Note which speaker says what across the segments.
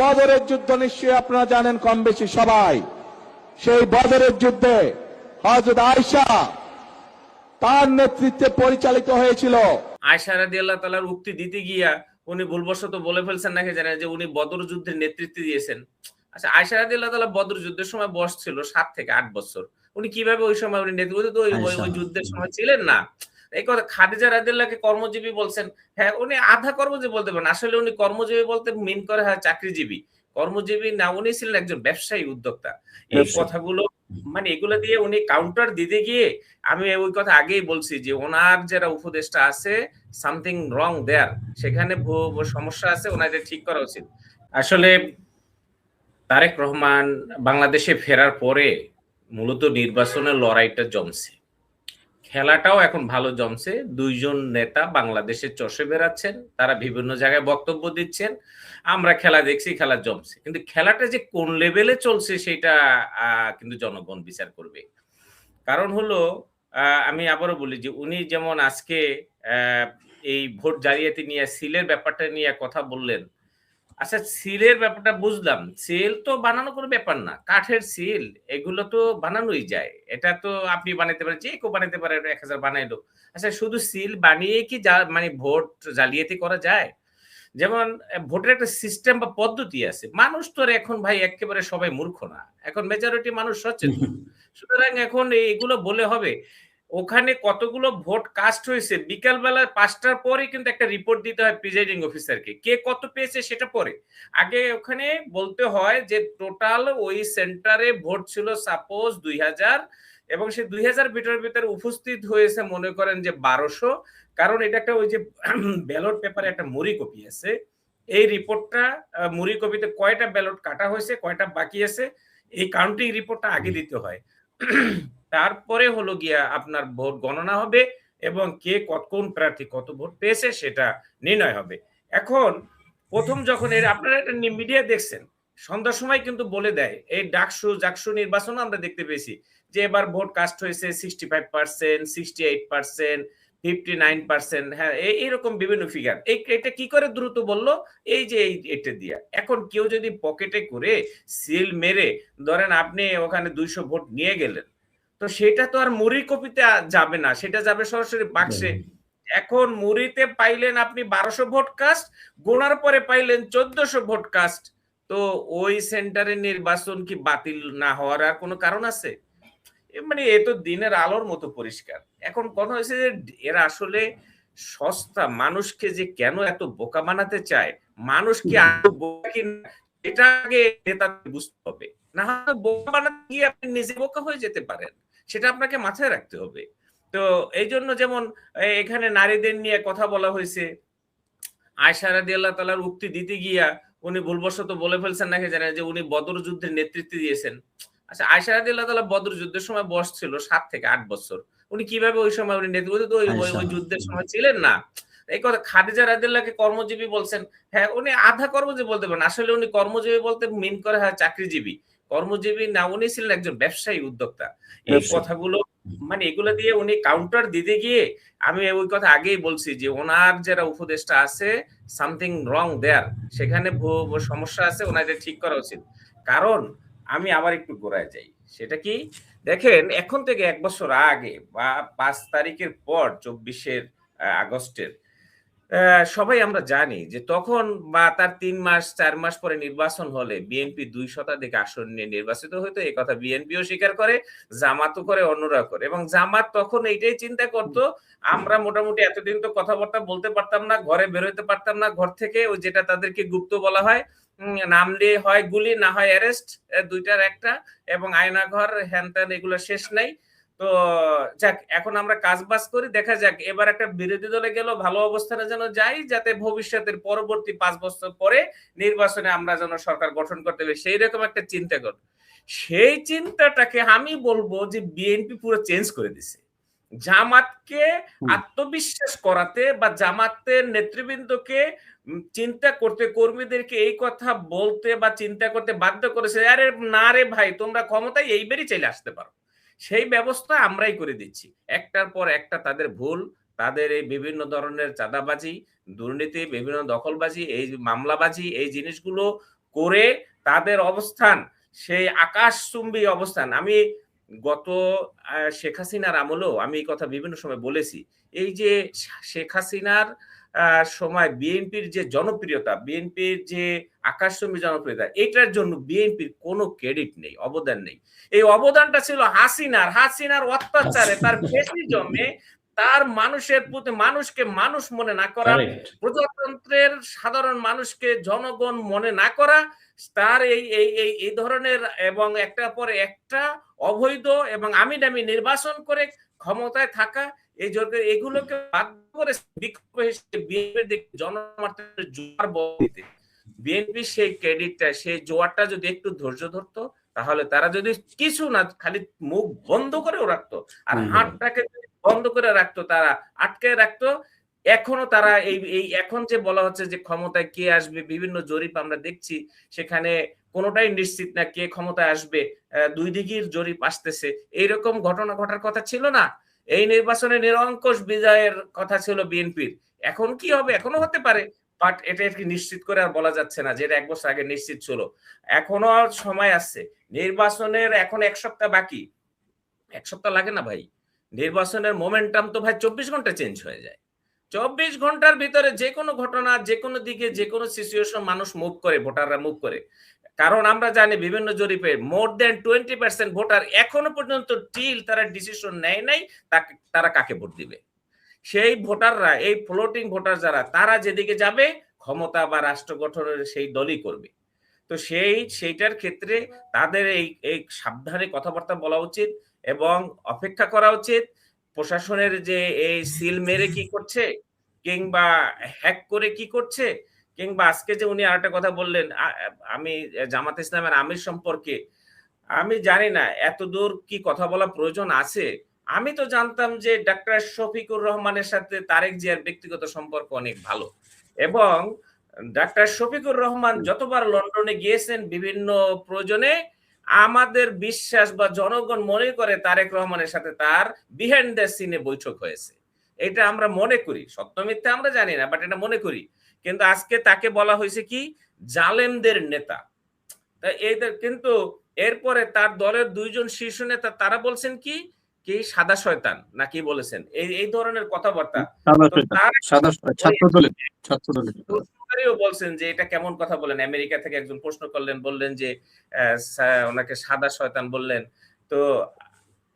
Speaker 1: বদরের যুদ্ধ নিশ্চয়ই আপনারা জানেন কম বেশি সবাই। সেই বদরের যুদ্ধে হযরত আয়েশা তার নেতৃত্বে পরিচালিত হয়েছিল।
Speaker 2: আয়েশা রাদিয়াল্লাহু তাআলার উক্তি দিতে গিয়া উনি ভুলবশত বলে ফেলছেন নাকি জানেন যে উনি বদর যুদ্ধের নেতৃত্ব দিয়েছেন। আচ্ছা, আয়েশা রাদিয়াল্লাহু তাআলা বদর যুদ্ধের সময় বয়স ছিল 7 থেকে 8 বছর। উনি কিভাবে ওই সময় উনি নেতৃত্ব তো ওই যুদ্ধের সময় ছিলেন না। এই কথা খাদিজা রাদিয়াল্লাহুকে কর্মজীবী বলছেন। হ্যাঁ, উনি আধা কর্মজীবী বলতে পারেন। আসলে উনি কর্মজীবী বলতে মিন করে হ্যাঁ চাকরিজীবী। কর্মজীবী না, উনি ছিলেন একজন ব্যবসায়ী উদ্যোক্তা। এই কথাগুলো মানে এগুলো দিয়ে উনি কাউন্টার দিতে গিয়ে আমি ওই কথা আগেই বলছি যে ওনার যারা উপদেষ্টা আছে সামথিং রং দেয়ার, সেখানে সমস্যা আছে, ওনার এটা ঠিক করা উচিত। আসলে তারেক রহমান বাংলাদেশে ফেরার পরে মূলত নির্বাচনের লড়াইটা জমছে, খেলাটাও এখন ভালো জমছে। দুইজন নেতা বাংলাদেশে চষে বেড়াচ্ছেন, তারা বিভিন্ন জায়গায় বক্তব্য দিচ্ছেন, আমরা খেলা দেখছি, খেলা জমছে। কিন্তু খেলাটা যে কোন লেভেলে চলছে সেটা কিন্তু জনগণ বিচার করবে। কারণ হলো আমি আবারও বলি যে উনি যেমন আজকে এই ভোট জালিয়াতি নিয়ে সিলের ব্যাপারটা নিয়ে কথা বললেন। আচ্ছা, সিলের ব্যাপারটা বুঝলাম। সিল তো বানানো কোনো ব্যাপার না। কাঠের সিল এগুলো তো বানানোই যায়। এটা তো আপনি বানাইতে পারেন, যে কেউ বানাইতে পারে, ১,০০০ বানাইলো। আচ্ছা, শুধু সিল বানিয়ে কি মানে ভোট জালিয়াতি করা যায়? যেমন ভোটের একটা সিস্টেম বা পদ্ধতি আছে। মানুষ তো আর এখন ভাই এক্কেবারে সবাই মূর্খ না। এখন মেজরিটি মানুষ সচেতন। সুতরাং এখন এগুলো বলে হবে? ওখানে কতগুলো ভোট কাস্ট হয়েছে বিকাল বেলা ৫টার পরে কিন্তু একটা রিপোর্ট দিতে হয় প্রিজাইডিং অফিসারকে। কে কত পেয়েছে সেটা পরে। আগে ওখানে বলতে হয় যে টোটাল ওই সেন্টারে ভোট ছিল সাপোজ ২,০০০ এবং সেই ২,০০০ ভিতরে উপস্থিত হয়েছে মনে করেন যে ১,২০০। কারণ এটা একটা ওই যে ব্যালট পেপারে একটা মুড়ি কপি আছে। এই রিপোর্টটা মুড়ি কপিতে কয়টা ব্যালট কাটা হয়েছে, কয়টা বাকি আছে, এই কাউন্টিং রিপোর্টটা আগে দিতে হয়। তারপরে হলো গিয়া আপনার ভোট গণনা হবে এবং কে কোন প্রার্থী কত ভোট পেয়েছে সেটা নির্ণয় হবে। এখন প্রথম যখন আপনারা এটা মিডিয়া দেখছেন, সন্ধ্যার সময় কিন্তু বলে দেয় এই জাকসু নির্বাচন আমরা দেখতে পেয়েছি যে এবার ভোট কাস্ট হয়েছে 65%, 68%, 59%। হ্যাঁ, এইরকম বিভিন্ন ফিগার। এটা কি করে দ্রুত বললো? এই যে এটা দিয়া। এখন কেউ যদি পকেটে করে সিল মেরে ধরেন আপনি ওখানে ২০০ ভোট নিয়ে গেলেন, তো সেটা তো আর মুড়ি কপিতে যাবে না, সেটা যাবে সরাসরি বাক্সে। এখন মুড়িতে পাইলেন আপনি ১২০০ ভোট কাস্ট, গোনার পরে পাইলেন ১৪০০ ভোট কাস্ট। তো ওই সেন্টারে নির্বাচন কি বাতিল না হওয়ার আর কোনো কারণ আছে? মানে এ তো দিনের আলোর মতো পরিষ্কার। এখন কথা হয়েছে যে এরা আসলে সস্তা, মানুষকে যে কেন এত বোকা বানাতে চায়, মানুষ কি বোকা কিনা এটা আগে নেতাদের বুঝতে হবে। না হলে বোকা বানাতে গিয়ে আপনি নিজে বোকা হয়ে যেতে পারেন, সেটা আপনাকে মাথায় রাখতে হবে। তো এই জন্য যেমন এখানে নারীদের নিয়ে কথা বলা হয়েছে, আয়েশা রাদিয়াল্লাহু তাআলার উক্তি দিতে গিয়া উনি ভুলবশত বলে ফেলছেন নাকি জানেন যে উনি বদর যুদ্ধের নেতৃত্ব দিয়েছেন। আচ্ছা, আয়েশা রাদিয়াল্লাহু তাআলা বদর যুদ্ধের সময় বয়স ছিল ৭ থেকে 8 বছর। উনি কিভাবে ওই সময় উনি নেতৃত্ব তো ওই যুদ্ধের সময় ছিলেন না। এই কথা খাদিজা রাদিয়াল্লাহুকে কর্মজীবী বলছেন। হ্যাঁ, উনি আধা কর্মজীবী বলতে পারেন। আসলে উনি কর্মজীবী বলতে মিন করে হ্যাঁ চাকরিজীবী। কর্মজীবী না, উনি ছিলেন একজন ব্যবসায়ী উদ্যোক্তা। এই কথাগুলো মানে এগুলো দিয়ে উনি কাউন্টার দিতে গিয়ে আমি ওই কথা আগেই বলছি যে ওনার যারা উপদেষ্টা আছে সামথিং রং দেয়ার, সেখানে সমস্যা আছে, ওনার এটা ঠিক করা উচিত। কারণ আমি আবার একটু গোড়ায় যাই। সেটা কি? দেখেন, এখন থেকে ১ বছর আগে বা ৫ তারিখের পর ২৪ আগস্টের সবাই আমরা জানি যে তখন বা তার ৩ মাস ৪ মাস পরে নির্বাচন হলে বিএনপি ২ শতাধিক আসন নিয়ে নির্বাচিত হইতো। এই কথা বিএনপিও স্বীকার করে, জামাতও করে, অন্যরা করে। এবং জামাত তখন এইটাই চিন্তা করত, আমরা মোটামুটি এতদিন তো কথাবার্তা বলতে পারতাম না, ঘরে বের হইতে পারতাম না ঘর থেকে, ওই যেটা তাদেরকে গুপ্ত বলা হয়। নামলে হয় গুলি, না হয় অ্যারেস্ট, ২ টার একটা, এবং আয়নাঘর হ্যান-ত্যান এগুলো শেষ নাই। তো যাক, এখন আমরা কাজবাজ করি, দেখা যাক এবার একটা বিরোধী দলে গেল ভালো অবস্থানে যেন যাই, যাতে ভবিষ্যতের পরবর্তী ৫ বছর পরে নির্বাচনে আমরা যেন সরকার গঠন করতে পারি, সেই রকম একটা চিন্তা কর। সেই চিন্তাটাকে আমি বলবো যে বিএনপি পুরো চেঞ্জ করে দিছে। জামাতকে আত্মবিশ্বাস করাতে বা জামাতের নেতৃবৃন্দকে চিন্তা করতে, কর্মীদেরকে এই কথা বলতে বা চিন্তা করতে বাধ্য করেছে, আরে না রে ভাই, তোমরা ক্ষমতায় এইবারই চলে আসতে পারো। সেই ব্যবস্থা আমরাই করে দিচ্ছি। একটার পর একটা তাদের ভুল, তাদের এই বিভিন্ন ধরনের চাঁদাবাজি, দুর্নীতি, বিভিন্ন দখলবাজি, এই মামলাবাজি, এই জিনিসগুলো করে তাদের অবস্থান সেই আকাশচুম্বী অবস্থান। আমি গত শেখ হাসিনার আমলেও আমি এই কথা বিভিন্ন সময় বলেছি। এই যে শেখ হাসিনার সময় বিএনপির যে জনপ্রিয়তা, বিএনপির যে আকাশচুম্বী জনপ্রিয়তা, এটার জন্য বিএনপির কোনো ক্রেডিট নেই, অবদান নেই। এই অবদানটা ছিল হাসিনার অত্যাচারে, তার ফ্যাসিজমে, তার মানুষের প্রতি, মানুষকে মানুষ মনে না করা, প্রজাতন্ত্রের সাধারণ মানুষকে জনগণ মনে না করা, তার এই ধরনের এবং একটা পরে একটা অবৈধ এবং আমি দামি নির্বাচন করে ক্ষমতায় থাকা, এগুলোকে বাধ্য করে বিক্ষোভ হিসেবে বিএনপির দিকে জনসমর্থনের জোয়ার বইতে, বিএনপি সেই ক্রেডিটটা, সেই জোয়ারটা যদি একটু ধৈর্য ধরতো, তাহলে তারা যদি কিছু না খালি মুখ বন্ধ করেও রাখতো আর হাতটাকে বন্ধ করে রাখতো, তারা আটকে রাখতো, এখনো তারা এই এখন যে বলা হচ্ছে যে ক্ষমতায় কে আসবে, বিভিন্ন জরিপ আমরা দেখছি, সেখানে কোনোটাই নিশ্চিত না কে ক্ষমতায় আসবে, দুই দিকের জরিপ আসতেছে। এইরকম ঘটনা ঘটার কথা ছিল না। এই নির্বাচনে নিরঙ্কুশ বিজয়ের কথা ছিল বিএনপির। এখন কি হবে? এখনো হতে পারে, বাট এটা নিশ্চিত করে আর বলা যাচ্ছে না, যেটা 1 বছর আগে নিশ্চিত ছিল। এখনো সময় আছে, নির্বাচনের এখন 1 সপ্তাহ বাকি। 1 সপ্তাহ লাগে না ভাই, নির্বাচনের মোমেন্টাম তো ভাই 24 ঘন্টা চেঞ্জ হয়ে যায়। 24 ঘন্টার ভিতরে যে কোনো ঘটনা, যে কোনো দিকে, যে কোনো সিচুয়েশন মানুষ মুভ করে, ভোটাররা মুভ করে। কারণ আমরা জানি বিভিন্ন জরিপে মোর দেন 20% ভোটার এখনো পর্যন্ত তারা ডিসিশন নেয় নাই তারা কাকে ভোট দিবে। সেই ভোটাররা, এই ফ্লোটিং ভোটার যারা, তারা যেদিকে যাবে ক্ষমতা বা রাষ্ট্র গঠনের সেই দলই করবে। তো সেইটার ক্ষেত্রে তাদের এই সাবধানে কথাবার্তা বলা উচিত এবং অপেক্ষা করা উচিত। প্রশাসনের যে এই সিল মেরে কি করছে কিংবা হ্যাক করে কি করছে, কিংবা আজকে যে উনি আরেকটা কথা বললেন, আমি জামাত ইসলামের আমির সম্পর্কে আমি জানি না এতদূর কি কথা বলা প্রয়োজন আছে। আমি তো জানতাম যে ডাক্তার শফিকুর রহমানের সাথে তারেক জিয়ার ব্যক্তিগত সম্পর্ক অনেক ভালো, এবং ডাক্তার শফিকুর রহমান যতবার লন্ডনে গিয়েছেন বিভিন্ন প্রয়োজনে, আমাদের বিশ্বাস বা জনগণ মনে করে তারেক রহমানের সাথে তার বিহাইন্ড দ্য সিনে বৈঠক হয়েছে। এটা আমরা মনে করি, সত্য মিথ্যা আমরা জানি না, বাট এটা মনে করি। কিন্তু আজকে তাকে বলা হয়েছে কি জালেমদের নেতা। কিন্তু এরপরে তার দলের 2 জন শীর্ষ নেতা তারা বলছেন কি কি সাদা শয়তান নাকি বলেছেন এই ধরনের কথাবার্তা। বলছেন যে এটা কেমন কথা বলেন, আমেরিকা থেকে একজন প্রশ্ন করলেন, বললেন যে ওনাকে সাদা শয়তান বললেন। তো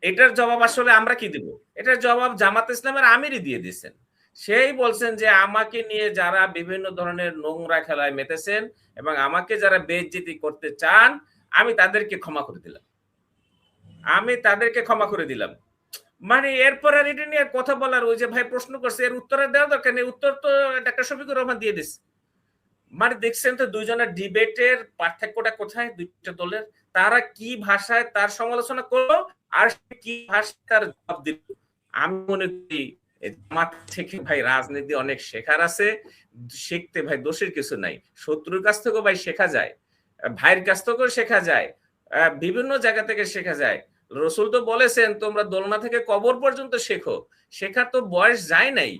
Speaker 2: এটার জবাব আসলে আমরা কি দিব? এটার জবাব জামাত ইসলামের আমিরই দিয়ে দিয়েছেন। সেই বলছেন যে আমাকে নিয়ে যারা বিভিন্ন ধরনের নোংরা খেলায় মেতেছেন এবং আমাকে যারা বেইজ্জতি করতে চান, আমি তাদেরকে ক্ষমা করে দিলাম। মানে এরপর আর এটা নিয়ে কথা বলার, ওই যে ভাই প্রশ্ন করছে এর উত্তর দেওয়া দরকার নেই, উত্তর তো ডাক্তার শফিকুর রহমান দিয়ে দিচ্ছে। মানে দেখছেন তো দুইজনের ডিবেটের পার্থক্যটা কোথায়, দুইটা দলের তারা কি ভাষায় তার সমালোচনা করলো আর কি ভাষায় তার জবাব দিল। আমি মনে করি জামাত থেকে ভাই রাজনীতি অনেক শেখার আছে, শিখতে ভাই দোষের কিছু নাই। শত্রুর কাছ থেকেও ভাই শেখা যায়, ভাইয়ের কাছ থেকেও শেখা যায়, বিভিন্ন জায়গা থেকে শেখা যায়। রসুল তো বলেছেন তোমরা দোলনা থেকে কবর পর্যন্ত শেখো। শেখার তো বয়স যায় নাই,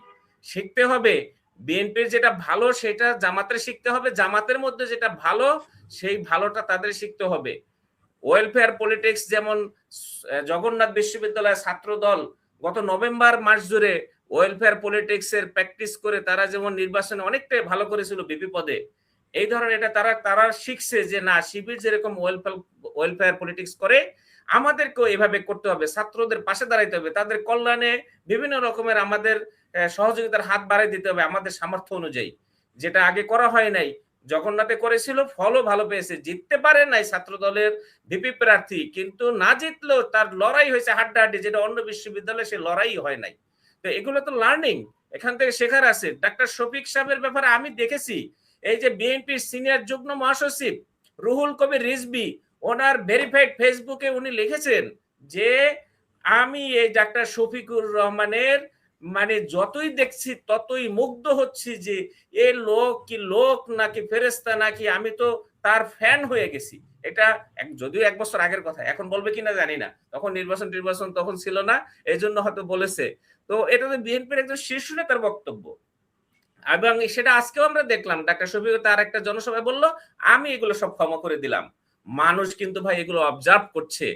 Speaker 2: শিখতে হবে। বিএনপির যেটা ভালো সেটা জামাতের শিখতে হবে, জামাতের মধ্যে যেটা ভালো সেই ভালোটা তাদের শিখতে হবে। ওয়েলফেয়ার পলিটিক্স, যেমন জগন্নাথ বিশ্ববিদ্যালয়ের ছাত্র দল গত নভেম্বর মাস জুড়ে ওয়েলফেয়ার পলিটিক্স এর প্র্যাকটিস করে তারা যেমন নির্বাচনে অনেকটাই ভালো করেছিল বিপি পদে, এই ধরনের এটা তারা শিখছে যে না, শিবির যেরকম ওয়েলফেয়ার পলিটিক্স করে আমাদেরকেও এভাবে করতে হবে, ছাত্রদের পাশে দাঁড়াইতে হবে, তাদের কল্যাণে বিভিন্ন রকমের আমাদের সহযোগিতার হাত বাড়াই দিতে হবে আমাদের সামর্থ্য অনুযায়ী, যেটা আগে করা হয় নাই। জগন্নাথে করেছিল, ফলও ভালো পেয়েছে, জিততে পারে নাই ছাত্র দলের ভিপি প্রার্থী, কিন্তু না জিতলেও তার লড়াই হয়েছে হাড্ডাহাড্ডি, যেটা অন্য বিশ্ববিদ্যালয়ে সে লড়াই হয় নাই। তো এগুলো তো লার্নিং, এখান থেকে শেখার আছে। ডাক্তার শফিক সাহেবের ব্যাপারে আমি দেখেছি, এই যে বিএনপির সিনিয়র যুগ্ম মহাসচিব রুহুল কবির রিজভী, ওনার ভেরিফাইড ফেসবুকে উনি লিখেছেন যে আমি এই ডাক্তার শফিকুর রহমানের মানে যতই দেখছি ততই মুগ্ধ হচ্ছি যে এ লোক নাকি ফেরেশতা নাকি, আমি তো তার ফ্যান হয়ে গেছি। এটা যদিও 1 বছর আগের কথা, এখন বলবে কিনা জানি না, তখন নির্বাচন তখন ছিল না, এই জন্য হয়তো বলেছে। তো এটা তো বিএনপির একজন শীর্ষ নেতার বক্তব্য। এবং সেটা আজকেও আমরা দেখলাম ডাক্তার শফিক তার একটা জনসভায় বলল আমি এগুলো সব ক্ষমা করে দিলাম। মানুষ কিন্তু ভাই এগুলো অবজার্ভ করছে।